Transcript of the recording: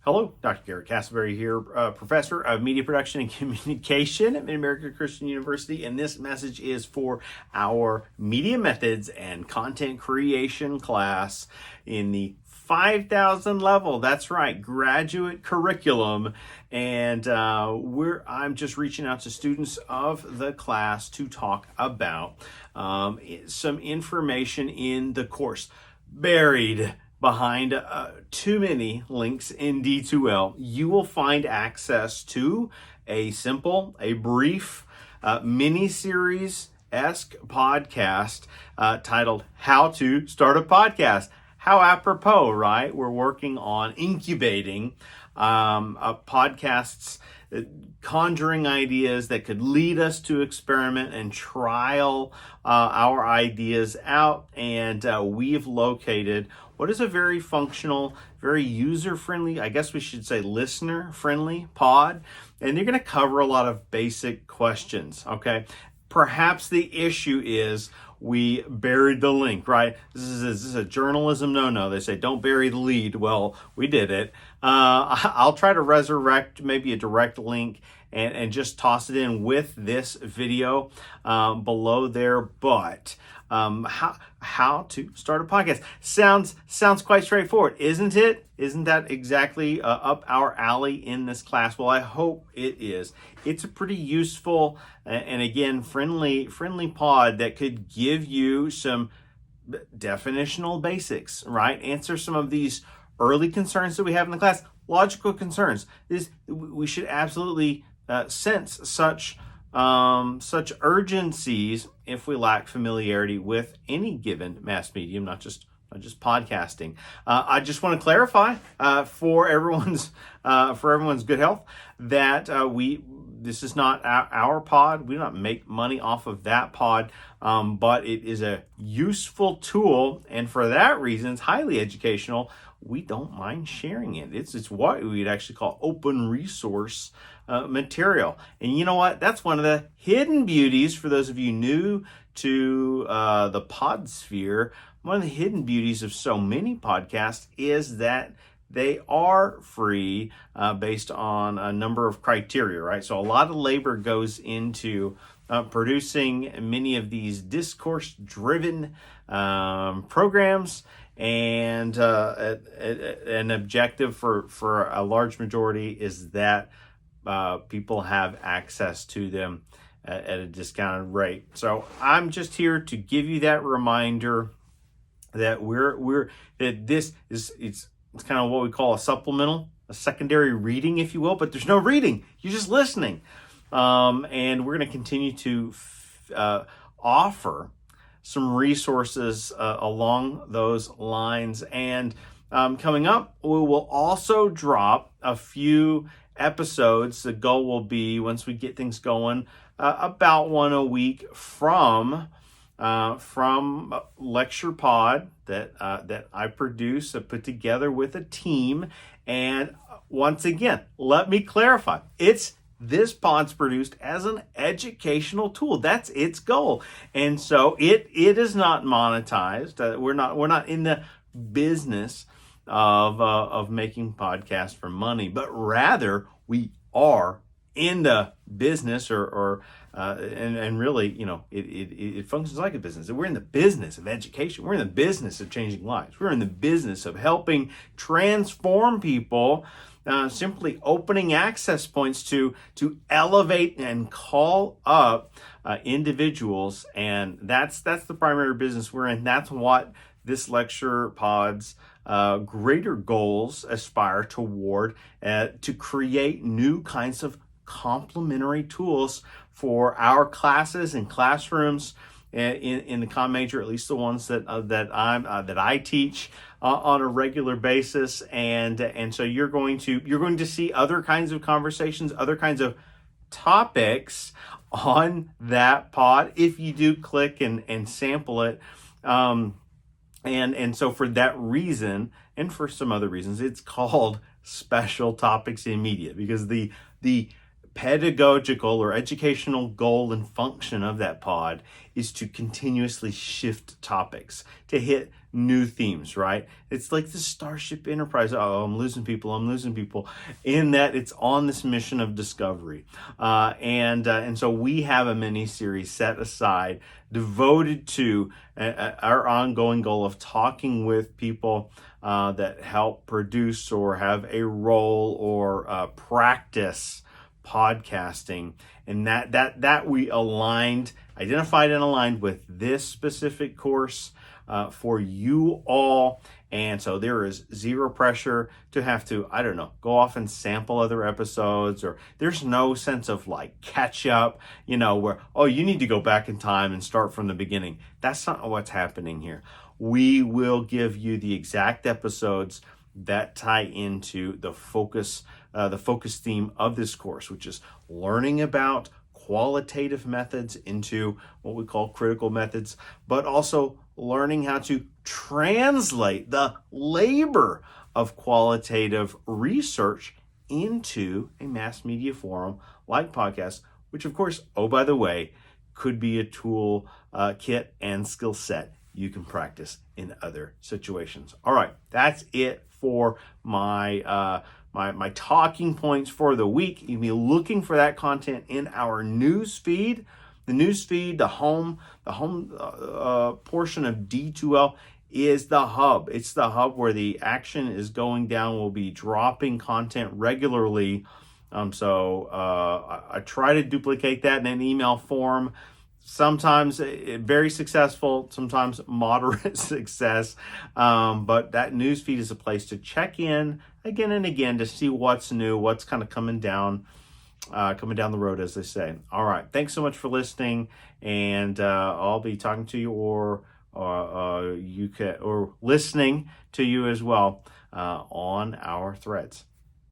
Hello, Dr. Garrett Castleberry here, professor of media production and communication at Mid-America Christian University, and this message is for our media methods and content creation class in the 5,000 level. That's right, graduate curriculum, and I'm just reaching out to students of the class to talk about some information in the course buried behind too many links in D2L. You will find access to a brief mini-series-esque podcast titled How to Start a Podcast. How apropos, right? We're working on incubating podcasts, conjuring ideas that could lead us to experiment and trial our ideas out. And we've located what is a very functional, very user-friendly, I guess we should say listener-friendly pod. And they're going to cover a lot of basic questions, okay? Perhaps the issue is we buried the link, right? This is a journalism no-no. They say, don't bury the lead. Well, we did it. I'll try to resurrect maybe a direct link and just toss it in with this video below there. But how to start a podcast sounds quite straightforward, isn't it? Isn't that exactly up our alley in this class? Well, I hope it is. It's a pretty useful and again friendly pod that could give you some definitional basics, right? Answer some of these early concerns that we have in the class, logical concerns. We should absolutely sense such urgencies if we lack familiarity with any given mass medium, not just podcasting. I just want to clarify for everyone's good health that this is not our pod. We do not make money off of that pod, but it is a useful tool, and for that reason, it's highly educational. We don't mind sharing it. It's what we'd actually call open resource material. And you know what? That's one of the hidden beauties for those of you new to the pod sphere. One of the hidden beauties of so many podcasts is that they are free based on a number of criteria, right? So a lot of labor goes into producing many of these discourse-driven programs, and an objective for a large majority is that people have access to them at a discounted rate. So I'm just here to give you that reminder that it's kind of what we call a supplemental, a secondary reading, if you will, but there's no reading. You're just listening. And we're going to continue to offer some resources along those lines. And coming up, we will also drop a few episodes. The goal will be, once we get things going, about one a week from Lecture Pod that I produce, put together with a team. And once again, let me clarify, this pod's produced as an educational tool. That's its goal. And so it is not monetized. We're not in the business of making podcasts for money, but rather we are in the business and really, you know, it functions like a business. We're in the business of education. We're in the business of changing lives. We're in the business of helping transform people, simply opening access points to elevate and call up individuals. And that's the primary business we're in. That's what this lecture pod's greater goals aspire toward, to create new kinds of complementary tools for our classes and classrooms in the comm major, at least the ones that I teach on a regular basis, and so you're going to see other kinds of conversations, other kinds of topics on that pod if you do click and sample it, and so for that reason and for some other reasons, it's called Special Topics in Media, because the pedagogical or educational goal and function of that pod is to continuously shift topics, to hit new themes, right? It's like the Starship Enterprise. Oh, I'm losing people. In that it's on this mission of discovery. And so we have a mini series set aside devoted to our ongoing goal of talking with people that help produce or have a role or practice podcasting, and that we identified and aligned with this specific course for you all. And so there is zero pressure to have to, I don't know, go off and sample other episodes, or there's no sense of like catch up, where, oh, you need to go back in time and start from the beginning. That's not what's happening here. We will give you the exact episodes that tie into the focus theme of this course, which is learning about qualitative methods into what we call critical methods, but also learning how to translate the labor of qualitative research into a mass media forum like podcasts, which of course, oh, by the way, could be a tool kit and skill set you can practice in other situations. All right, that's it for my my talking points for the week. You'll be looking for that content in our news feed. The news feed, the home portion of D2L is the hub. It's the hub where the action is going down. We'll be dropping content regularly. So I try to duplicate that in an email form. Sometimes very successful, sometimes moderate success. But that newsfeed is a place to check in again and again to see what's new, what's kind of coming down the road, as they say. All right. Thanks so much for listening. And I'll be talking to you or listening to you as well on our threads.